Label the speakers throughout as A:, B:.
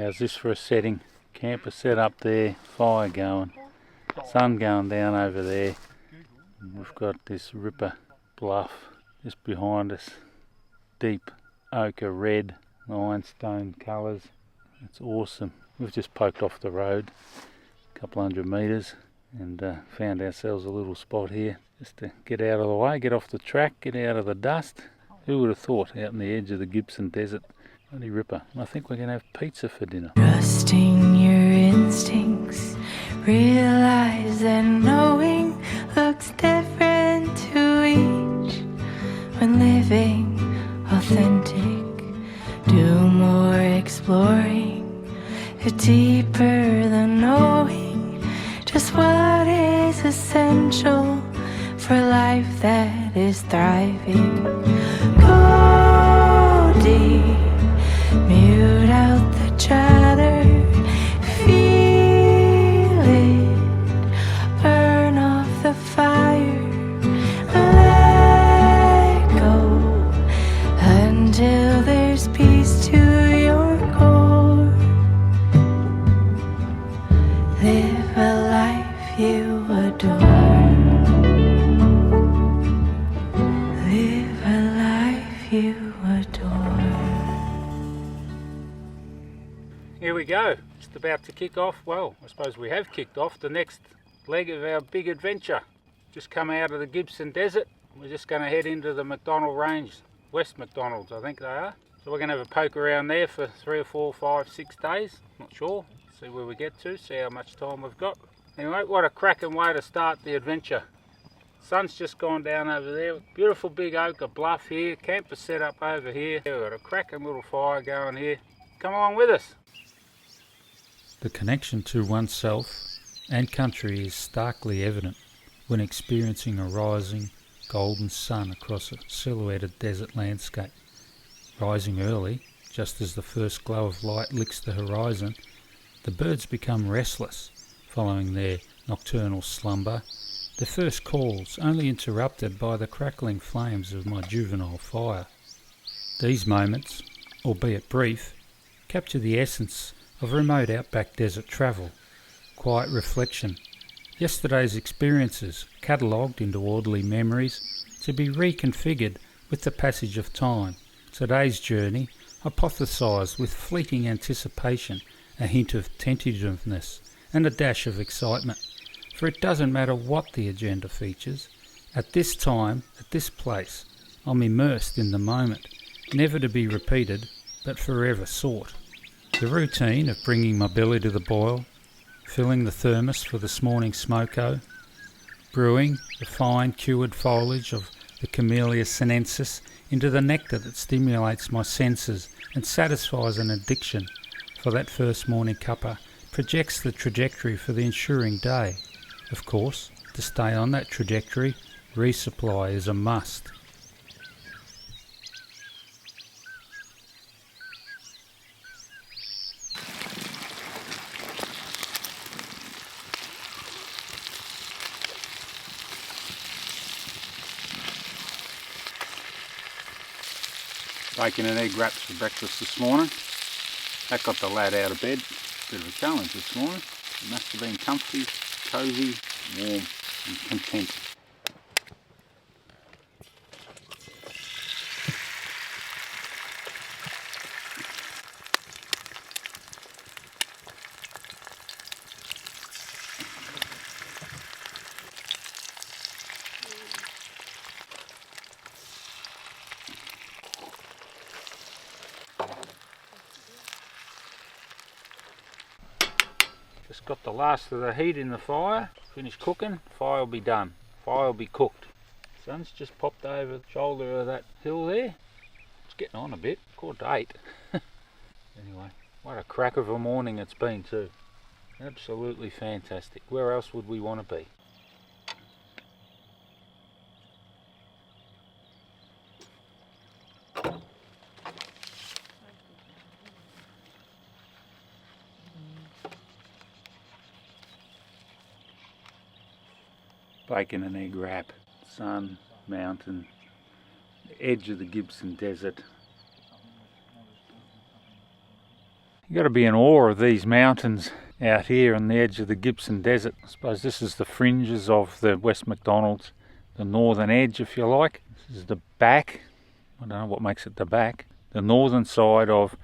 A: How's this for a setting? Camper set up there, fire going, sun going down over there. And we've got this ripper bluff just behind us. Deep ochre red limestone colours. It's awesome. We've just poked off the road a couple hundred metres and found ourselves a little spot here just to get out of the way, get off the track, get out of the dust. Who would have thought out in the edge of the Gibson Desert? Bloody ripper. I think we're going to have pizza for dinner.
B: Trusting your instincts, realize that knowing looks different to each. When living authentic, do more exploring, deeper than knowing just what is essential for life that is thriving. Go deep, mute out the chatter, feel it, burn off the fire, let go until there's peace to your core. Live a life you adore. Live a life you adore.
A: Here we go, just about to kick off. Well, I suppose we have kicked off the next leg of our big adventure. Just come out of the Gibson Desert. We're just going to head into the MacDonnell Ranges, West McDonald's I think they are. So we're going to have a poke around there for 3 or 4, 5, 6 days, not sure. See where we get to, see how much time we've got. Anyway, what a cracking way to start the adventure. Sun's just gone down over there. Beautiful big ochre bluff here, camper set up over here. We've got a cracking little fire going here. Come along with us. The connection to oneself and country is starkly evident when experiencing a rising golden sun across a silhouetted desert landscape. Rising early, just as the first glow of light licks the horizon, the birds become restless following their nocturnal slumber, their first calls only interrupted by the crackling flames of my juvenile fire. These moments, albeit brief, capture the essence of remote outback desert travel, quiet reflection, yesterday's experiences catalogued into orderly memories to be reconfigured with the passage of time. Today's journey hypothesised with fleeting anticipation, a hint of tentativeness and a dash of excitement, for it doesn't matter what the agenda features. At this time, at this place, I'm immersed in the moment, never to be repeated, but forever sought. The routine of bringing my belly to the boil, filling the thermos for this morning's smoko, brewing the fine cured foliage of the Camellia sinensis into the nectar that stimulates my senses and satisfies an addiction for that first morning cuppa, projects the trajectory for the ensuing day. Of course, to stay on that trajectory, resupply is a must. Bacon and egg wraps for breakfast this morning. That got the lad out of bed. Bit of a challenge this morning. It must have been comfy, cosy, warm and content. Just got the last of the heat in the fire, finished cooking, fire will be done, fire will be cooked. Sun's just popped over the shoulder of that hill there. It's getting on a bit, 8:15. Anyway, what a crack of a morning it's been too. Absolutely fantastic. Where else would we want to be? Bacon and egg wrap, sun, mountain, the edge of the Gibson Desert. You've got to be in awe of these mountains out here on the edge of the Gibson Desert. I suppose this is the fringes of the West MacDonnells, the northern edge if you like. This is the back, I don't know what makes it the back, the northern side of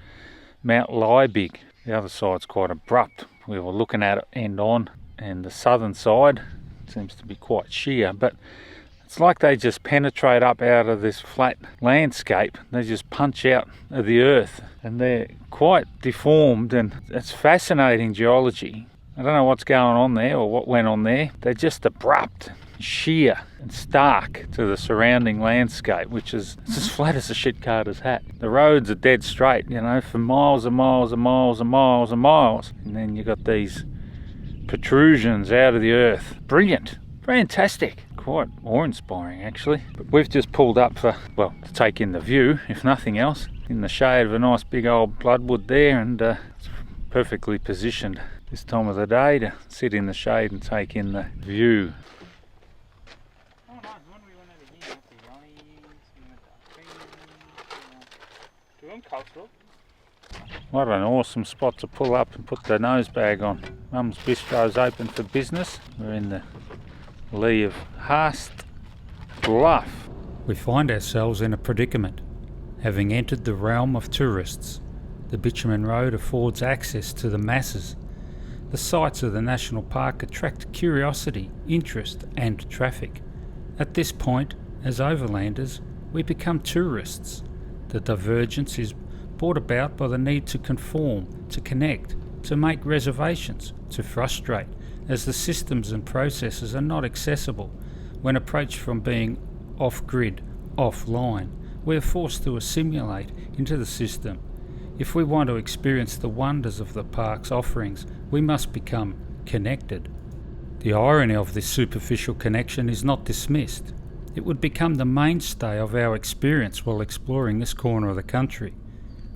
A: Mount Liebig. The other side's quite abrupt. We were looking at it end on, and the southern side seems to be quite sheer, but it's like they just penetrate up out of this flat landscape. They just punch out of the earth, and they're quite deformed, and it's fascinating geology. I don't know what's going on there or what went on there. They're just abrupt, sheer and stark to the surrounding landscape, which is it's as flat as a shit carter's hat. The roads are dead straight, you know, for miles and miles and miles and miles and miles, and then you've got these protrusions out of the earth. Brilliant, fantastic, quite awe-inspiring actually. But we've just pulled up for, well, to take in the view, if nothing else, in the shade of a nice big old bloodwood there, and it's perfectly positioned this time of the day to sit in the shade and take in the view. What an awesome spot to pull up and put the nose bag on. Mum's Bistro's open for business. We're in the lee of Haast Bluff.
C: We find ourselves in a predicament, having entered the realm of tourists. The bitumen road affords access to the masses. The sights of the national park attract curiosity, interest and traffic. At this point, as overlanders, we become tourists. The divergence is brought about by the need to conform, to connect, to make reservations, to frustrate, as the systems and processes are not accessible. When approached from being off-grid, offline, we are forced to assimilate into the system. If we want to experience the wonders of the park's offerings, we must become connected. The irony of this superficial connection is not dismissed. It would become the mainstay of our experience while exploring this corner of the country.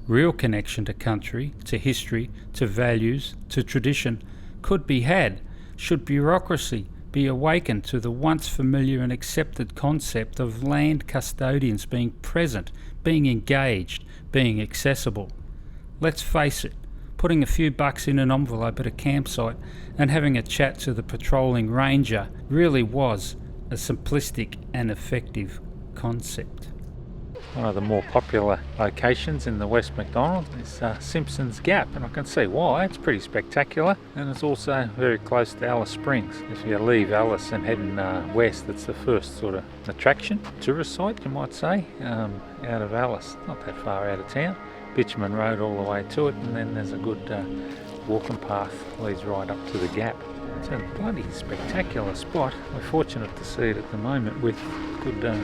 C: Real connection to country, to history, to values, to tradition could be had should bureaucracy be awakened to the once familiar and accepted concept of land custodians being present, being engaged, being accessible. Let's face it, putting a few bucks in an envelope at a campsite and having a chat to the patrolling ranger really was a simplistic and effective concept.
A: One of the more popular locations in the West MacDonnell is Simpson's Gap, and I can see why. It's pretty spectacular, and it's also very close to Alice Springs. If you leave Alice and heading west, it's the first sort of attraction, tourist site you might say, out of Alice. Not that far out of town. Bitumen Road all the way to it, and then there's a good walking path leads right up to the Gap. It's a bloody spectacular spot. We're fortunate to see it at the moment with good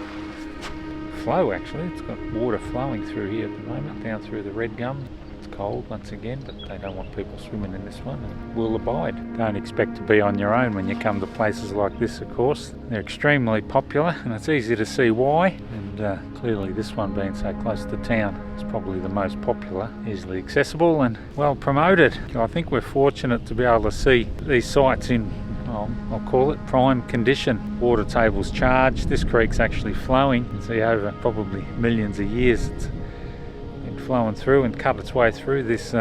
A: flow actually. It's got water flowing through here at the moment, down through the red gum. It's cold once again, but they don't want people swimming in this one, and we'll abide. Don't expect to be on your own when you come to places like this, of course. They're extremely popular, and it's easy to see why, and clearly this one being so close to town is probably the most popular, easily accessible and well promoted. I think we're fortunate to be able to see these sites in, I'll call it prime condition. Water table's charged, this creek's actually flowing. You can see over probably millions of years it's been flowing through and cut its way through this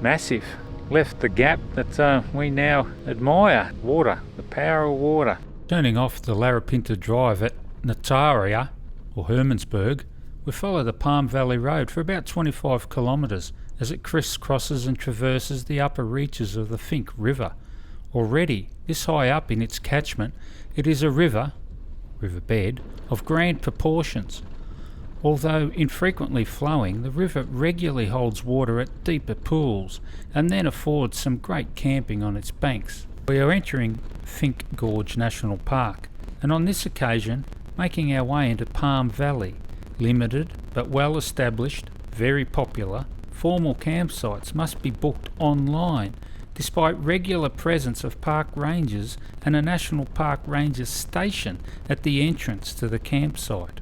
A: massif. Left the gap that we now admire. Water, the power of water.
C: Turning off the Larapinta Drive at Nataria, or Hermansburg, we follow the Palm Valley Road for about 25 kilometres as it crisscrosses and traverses the upper reaches of the Fink River. Already, this high up in its catchment, it is a riverbed, of grand proportions. Although infrequently flowing, the river regularly holds water at deeper pools and then affords some great camping on its banks. We are entering Fink Gorge National Park, and on this occasion making our way into Palm Valley. Limited but well established, very popular, formal campsites must be booked online, despite regular presence of park rangers and a National Park Ranger station at the entrance to the campsite.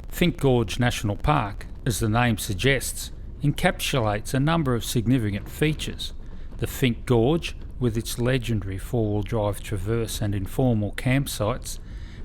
C: Fink Gorge National Park, as the name suggests, encapsulates a number of significant features. The Fink Gorge, with its legendary four-wheel drive traverse and informal campsites,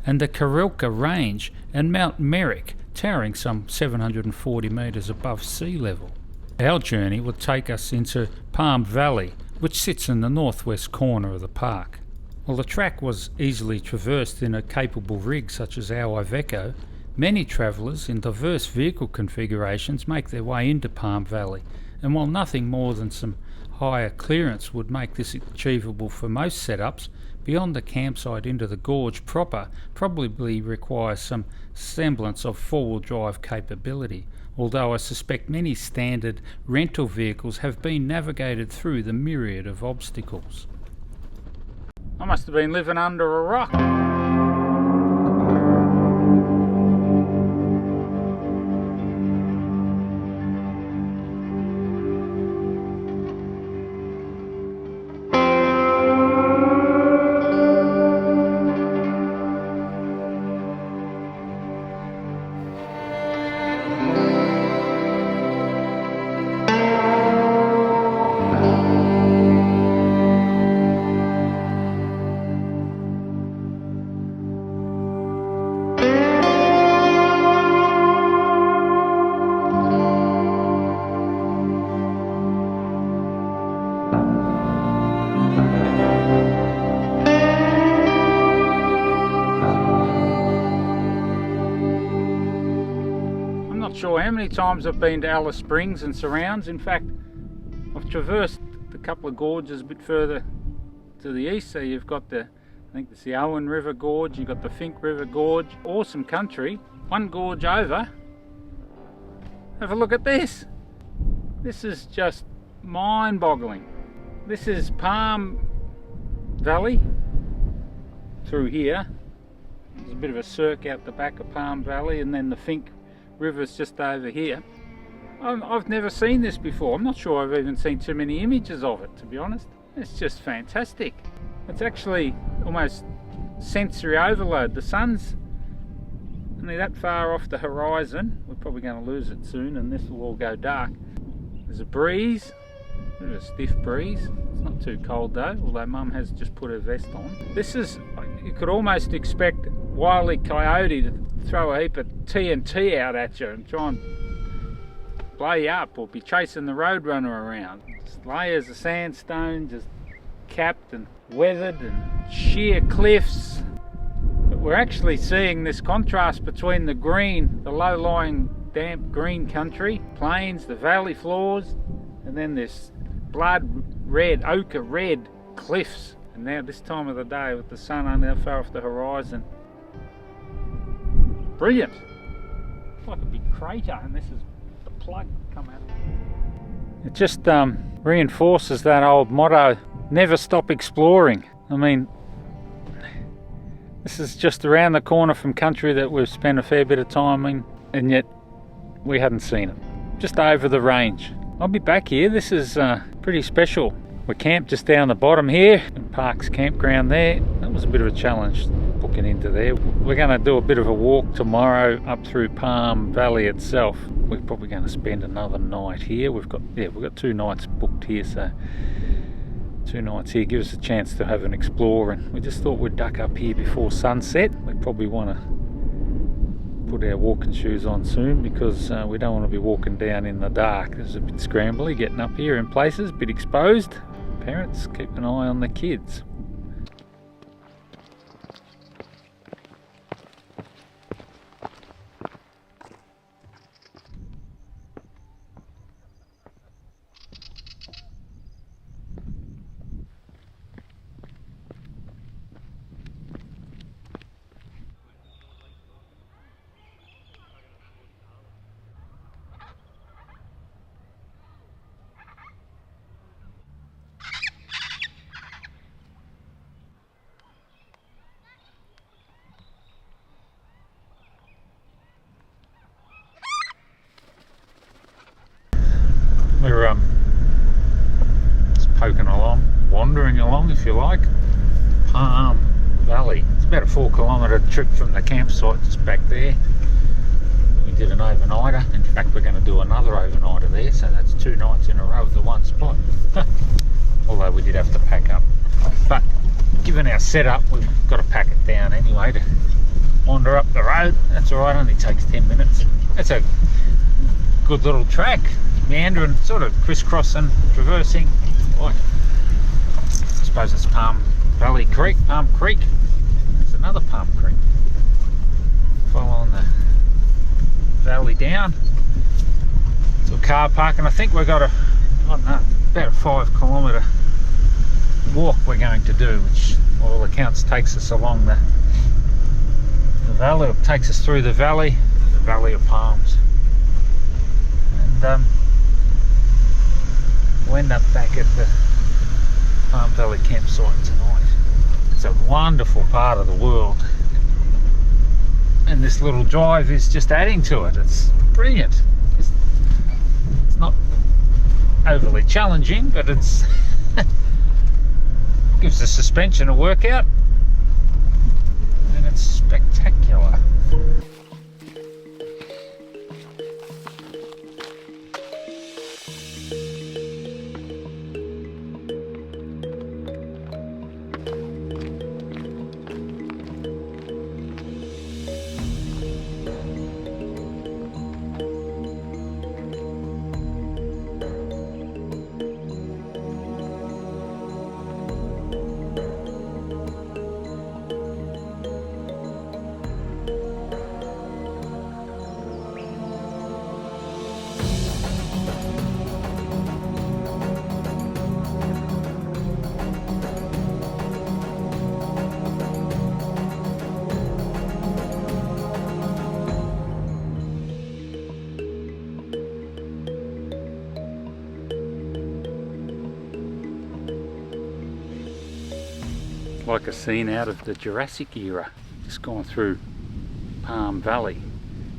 C: and the Karilka Range and Mount Merrick, towering some 740 metres above sea level. Our journey would take us into Palm Valley, which sits in the northwest corner of the park. While the track was easily traversed in a capable rig such as our Iveco, many travellers in diverse vehicle configurations make their way into Palm Valley, and while nothing more than some higher clearance would make this achievable for most setups, beyond the campsite into the gorge proper probably requires some semblance of four-wheel drive capability, although I suspect many standard rental vehicles have been navigated through the myriad of obstacles.
A: I must have been living under a rock. Sure how many times I've been to Alice Springs and surrounds. In fact, I've traversed a couple of gorges a bit further to the east. So you've got I think it's the Owen River Gorge, you've got the Fink River Gorge. Awesome country. One gorge over. Have a look at this. This is just mind-boggling. This is Palm Valley through here. There's a bit of a cirque out the back of Palm Valley, and then the Fink River's just over here. I've never seen this before. I'm not sure I've even seen too many images of it, to be honest. It's just fantastic. It's actually almost sensory overload. The sun's only that far off the horizon. We're probably going to lose it soon and this will all go dark. There's a breeze, a bit of a stiff breeze. It's not too cold though, although Mum has just put her vest on. This is, you could almost expect Wile E. Coyote to throw a heap of TNT out at you and try and blow you up, or be chasing the Roadrunner around. Just layers of sandstone, just capped and weathered, and sheer cliffs. But we're actually seeing this contrast between the green, the low-lying damp green country, plains, the valley floors, and then this blood red, ochre red cliffs. And now this time of the day with the sun only that far off the horizon. Brilliant. It's like a big crater, and this is the plug come out. It just reinforces that old motto, never stop exploring. I mean, this is just around the corner from country that we've spent a fair bit of time in, and yet we hadn't seen it. Just over the range. I'll be back here. This is pretty special. We're camped just down the bottom here in Park's campground there. That was a bit of a challenge booking into there. We're going to do a bit of a walk tomorrow up through Palm Valley itself. We're probably going to spend another night here. We've got 2 nights booked here, so 2 nights here gives us a chance to have an explore, and we just thought we'd duck up here before sunset. We probably want to put our walking shoes on soon because we don't want to be walking down in the dark. It's a bit scrambly getting up here in places, a bit exposed. Parents, keep an eye on the kids. We're just poking along, wandering along if you like, Palm Valley. It's about a 4-kilometre trip from the campsite just back there. We did an overnighter. In fact, we're going to do another overnighter there, so that's 2 nights in a row at the one spot. Although we did have to pack up. But given our setup, we've got to pack it down anyway to wander up the road. That's alright, only takes 10 minutes. That's a good little track. meandering, sort of crisscrossing, traversing, like, I suppose it's Palm Creek. There's another Palm Creek. Following the valley down to a car park, and I think we've got I don't know, about a 5 kilometre walk we're going to do, which by all accounts takes us along the valley, or takes us through the valley of palms, and we'll end up back at the Palm Valley campsite tonight. It's a wonderful part of the world, and this little drive is just adding to it. It's brilliant. It's not overly challenging, but it's gives the suspension a workout, and it's spectacular. Like a scene out of the Jurassic era. Just gone through Palm Valley,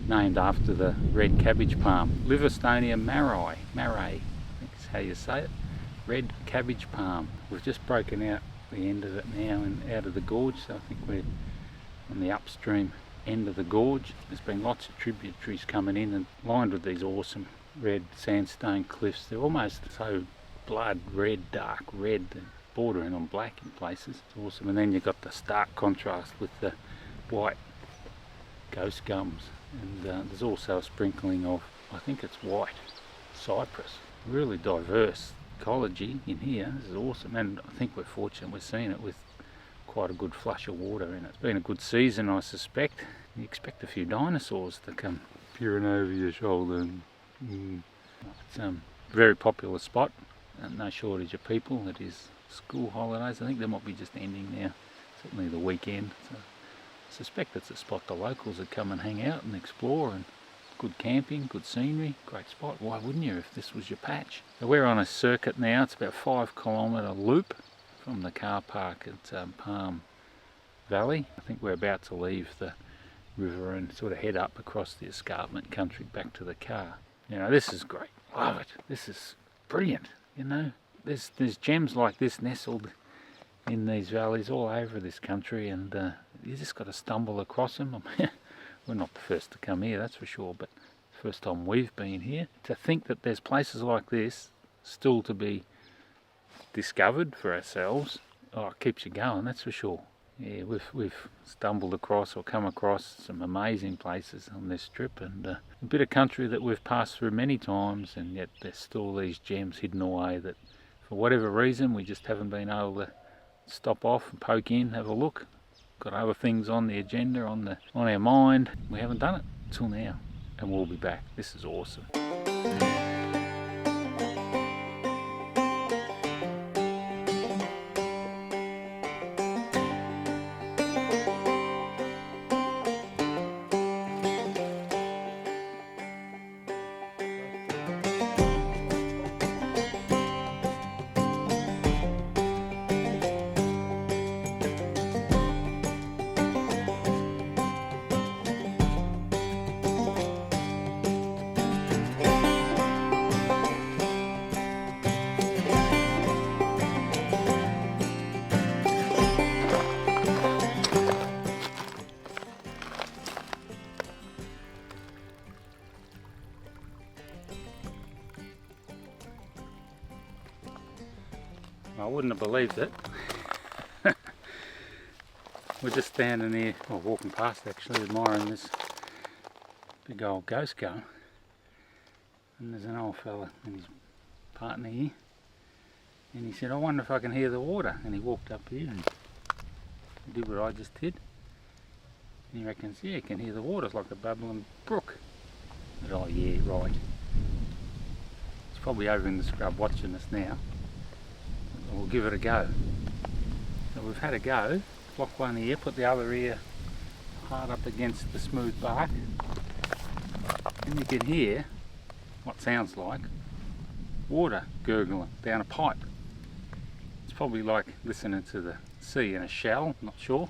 A: named after the red cabbage palm, Liverstonia marae, I think is how you say it, red cabbage palm. We've just broken out the end of it now and out of the gorge, so I think we're on the upstream end of the gorge. There's been lots of tributaries coming in and lined with these awesome red sandstone cliffs. They're almost so blood red, dark red, bordering on black in places. It's awesome. And then you've got the stark contrast with the white ghost gums, and there's also a sprinkling of, I think it's white cypress. Really diverse ecology in here. This is awesome, and I think we're fortunate we're seeing it with quite a good flush of water in it. It's been a good season, I suspect. You expect a few dinosaurs to come peering over your shoulder. It's a very popular spot, and no shortage of people. It is school holidays. I think they might be just ending now, certainly the weekend. So I suspect it's a spot the locals would come and hang out and explore, and good camping, good scenery, great spot. Why wouldn't you if this was your patch? So we're on a circuit now. It's about a 5 kilometre loop from the car park at Palm Valley. I think we're about to leave the river and sort of head up across the escarpment country back to the car. You know, this is great. Love it. This is brilliant, you know. There's gems like this nestled in these valleys all over this country, and you just got to stumble across them. We're not the first to come here, that's for sure, but first time we've been here. To think that there's places like this still to be discovered for ourselves, oh, it keeps you going, that's for sure. Yeah, we've stumbled across or come across some amazing places on this trip, and a bit of country that we've passed through many times, and yet there's still these gems hidden away that for whatever reason we just haven't been able to stop off and poke in, have a look. Got other things on the agenda, on our mind. We haven't done it till now, and we'll be back. This is awesome. I wouldn't have believed it. We're just standing here, or walking past actually, admiring this big old ghost gun. And there's an old fella and his partner here. And he said, I wonder if I can hear the water. And he walked up here and did what I just did. And he reckons, yeah, you can hear the water. It's like a bubbling brook. I said, oh yeah, right. He's probably over in the scrub watching us now. We'll give it a go. So we've had a go. Block one ear, put the other ear hard up against the smooth bark. And you can hear what sounds like water gurgling down a pipe. It's probably like listening to the sea in a shell, not sure.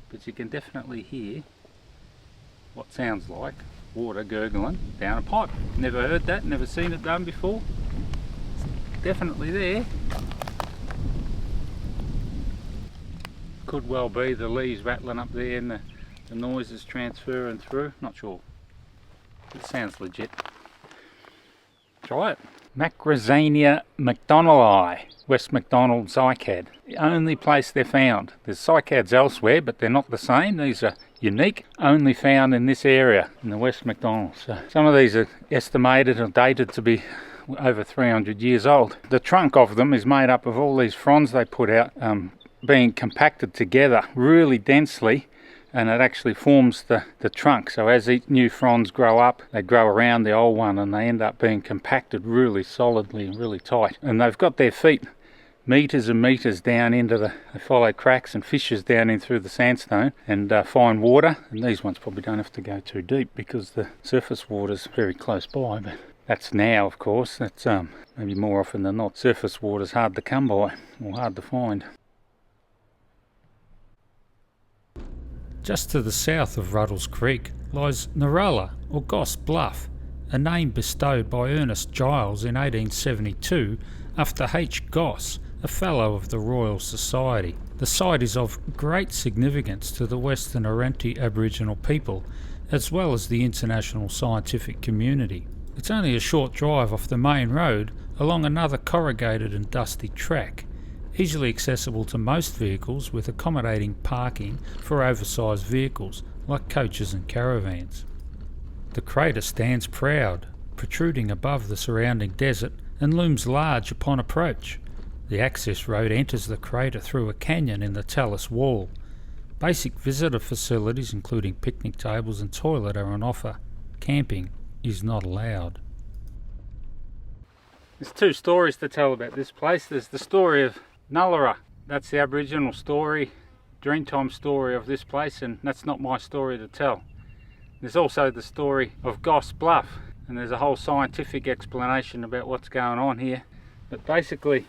A: But you can definitely hear what sounds like water gurgling down a pipe. Never heard that, never seen it done before. It's definitely there. Could well be the leaves rattling up there and the noise is transferring through. Not sure. It sounds legit. Try it. Macrozania MacDonnelli, West MacDonnell cycad. The only place they're found. There's cycads elsewhere, but they're not the same. These are unique, only found in this area, in the West MacDonnell. So some of these are estimated or dated to be over 300 years old. The trunk of them is made up of all these fronds they put out, being compacted together really densely, and it actually forms the trunk. So as each new fronds grow up, they grow around the old one and they end up being compacted really solidly and really tight. And they've got their feet meters and meters down into they follow cracks and fissures down in through the sandstone and find water. And these ones probably don't have to go too deep because the surface water's very close by. But that's now, of course. That's maybe more often than not. Surface water's hard to come by or hard to find.
C: Just to the south of Ruddles Creek lies Narella, or Goss Bluff, a name bestowed by Ernest Giles in 1872 after H. Goss, a Fellow of the Royal Society. The site is of great significance to the Western Arrernte Aboriginal people, as well as the international scientific community. It's only a short drive off the main road along another corrugated and dusty track, easily accessible to most vehicles with accommodating parking for oversized vehicles like coaches and caravans. The crater stands proud, protruding above the surrounding desert and looms large upon approach. The access road enters the crater through a canyon in the talus wall. Basic visitor facilities including picnic tables and toilet are on offer. Camping is not allowed.
A: There's two stories to tell about this place. There's the story of Nullera. That's the Aboriginal story, Dreamtime story of this place, and that's not my story to tell. There's also the story of Goss Bluff, and there's a whole scientific explanation about what's going on here. But basically,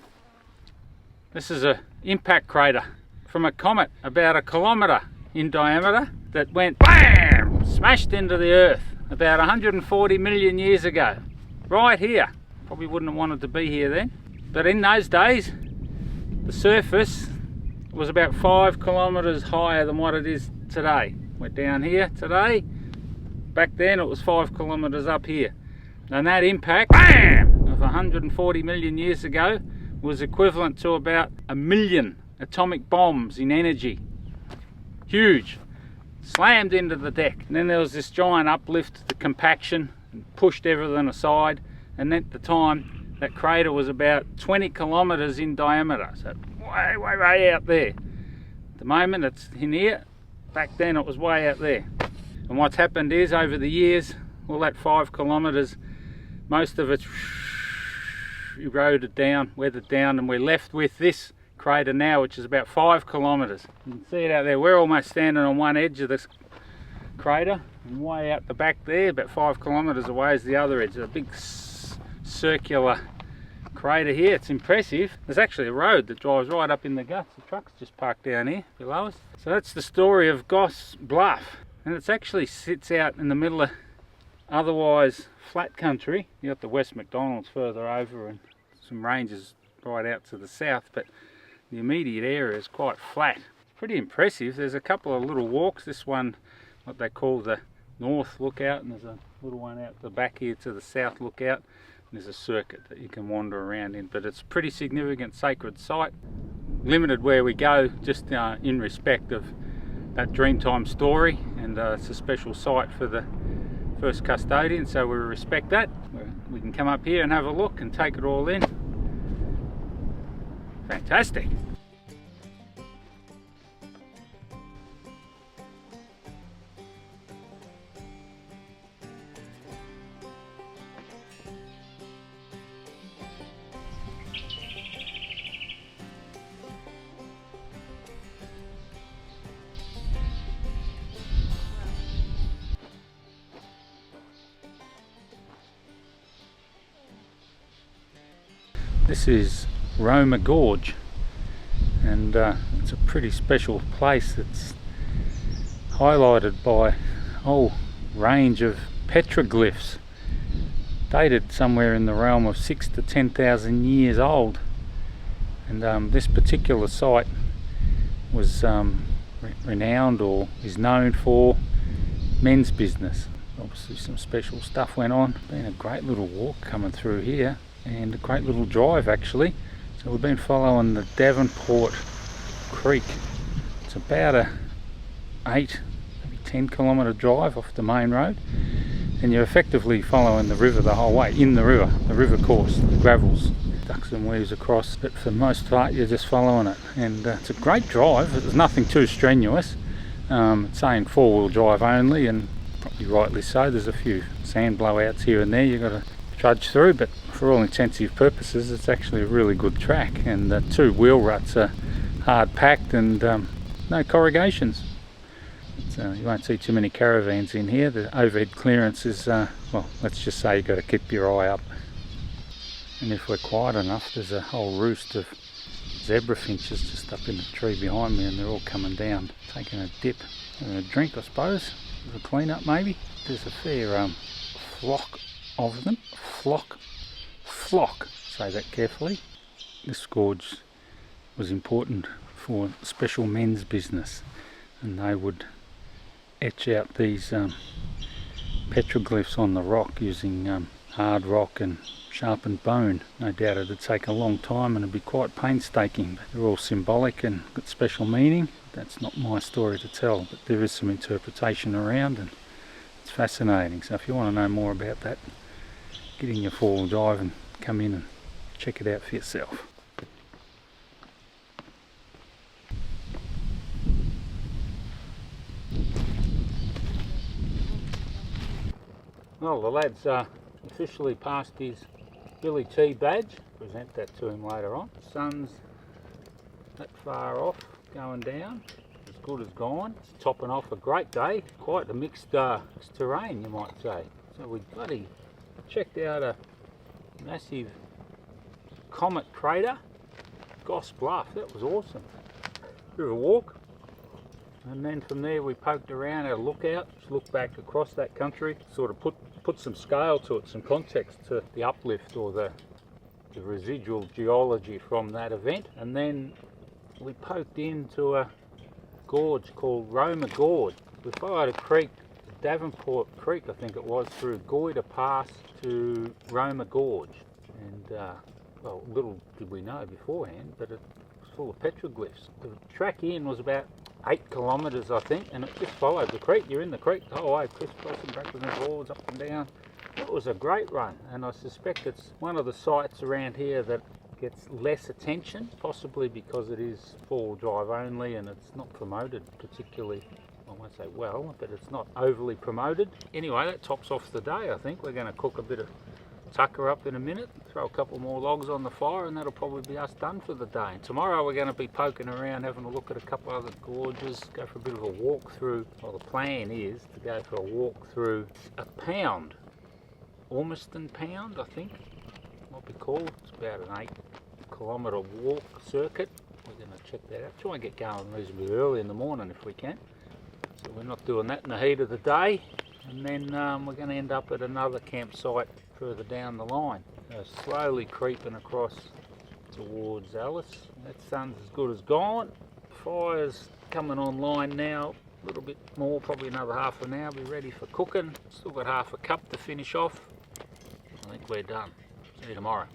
A: this is an impact crater from a comet about 1 kilometre in diameter that went BAM! Smashed into the earth about 140 million years ago. Right here. Probably wouldn't have wanted to be here then. But in those days, the surface was about 5 kilometres higher than what it is today. We're down here today. Back then it was 5 kilometres up here. And that impact, BAM! Of 140 million years ago was equivalent to about 1 million atomic bombs in energy. Huge. Slammed into the deck. And then there was this giant uplift, the compaction, and pushed everything aside. And at the time, that crater was about 20 kilometres in diameter, so way, way, way out there. At the moment it's in here, back then it was way out there. And what's happened is, over the years, all that 5 kilometres, most of it's eroded down, weathered down, and we're left with this crater now, which is about 5 kilometres. You can see it out there. We're almost standing on one edge of this crater, and way out the back there, about 5 kilometres away, is the other edge. There's a big circular crater here. It's impressive. There's actually a road that drives right up in the guts. The truck's just parked down here below us. So that's the story of Goss Bluff, and it actually sits out in the middle of otherwise flat country. You got the West MacDonnells further over and some ranges right out to the south, but the immediate area is quite flat. It's pretty impressive. There's a couple of little walks. This one, what they call the north lookout, and there's a little one out the back here to the south lookout. There's a circuit that you can wander around in, but it's a pretty significant sacred site. Limited where we go, just in respect of that Dreamtime story, and it's a special site for the first custodian, so we respect that. We're we can come up here and have a look and take it all in. Fantastic. This is Roma Gorge, and it's a pretty special place. It's highlighted by a whole range of petroglyphs dated somewhere in the realm of 6,000 to 10,000 years old, and this particular site was renowned, or is known for, men's business. Obviously some special stuff went on. Been a great little walk coming through here, and a great little drive actually. So we've been following the Davenport Creek. It's about a 8, maybe 10 kilometre drive off the main road, and you're effectively following the river the whole way, in the river course, the gravels, ducks and weaves across, but for the most part you're just following it. And it's a great drive. There's nothing too strenuous. It's saying 4-wheel drive only, and probably rightly so. There's a few sand blowouts here and there you've got to trudge through, but for all intensive purposes it's actually a really good track, and the 2 wheel ruts are hard packed, and no corrugations. You won't see too many caravans in here. The overhead clearance is, well, let's just say you've got to keep your eye up. And if we're quiet enough, there's a whole roost of zebra finches just up in the tree behind me, and they're all coming down, taking a dip and a drink, I suppose, a clean up maybe. There's a fair flock of them. Flock, say that carefully. This gorge was important for special men's business, and they would etch out these petroglyphs on the rock using hard rock and sharpened bone. No doubt it'd take a long time and it'd be quite painstaking, but they're all symbolic and got special meaning. That's not my story to tell, but there is some interpretation around, and it's fascinating. So if you want to know more about that, get in your 4-wheel drive and come in and check it out for yourself. Well, the lad's officially passed his Billy T badge. Present that to him later on. The sun's that far off, going down. As good as gone. It's topping off a great day. Quite a mixed terrain, you might say. So we bloody checked out a massive comet crater, Goss Bluff. That was awesome. Bit of a walk, and then from there we poked around, had a lookout, just looked back across that country, sort of put some scale to it, some context to the uplift or the residual geology from that event. And then we poked into a gorge called Roma Gorge. We followed a creek, Davenport Creek I think it was, through Goyder Pass to Roma Gorge, and well, little did we know beforehand, but it was full of petroglyphs. The track in was about 8 kilometres I think, and it just followed the creek. You're in the creek the whole way, crisscrossing backwards and forwards, up and down. It was a great run, and I suspect it's one of the sites around here that gets less attention, possibly because it is 4-wheel drive only and it's not promoted particularly. I won't say well, but it's not overly promoted. Anyway, that tops off the day. I think we're going to cook a bit of tucker up in a minute, throw a couple more logs on the fire, and that'll probably be us done for the day. Tomorrow we're going to be poking around, having a look at a couple other gorges, go for a bit of a walk through. Well, the plan is to go for a walk through a pound, Ormiston Pound I think might be called. It's about an 8 kilometre walk circuit. We're going to check that out. Try and get going reasonably early in the morning if we can. So we're not doing that in the heat of the day, and then we're going to end up at another campsite further down the line. Slowly creeping across towards Alice. That sun's as good as gone. Fire's coming online now, a little bit more, probably another half an hour, be ready for cooking. Still got half a cup to finish off. I think we're done. See you tomorrow.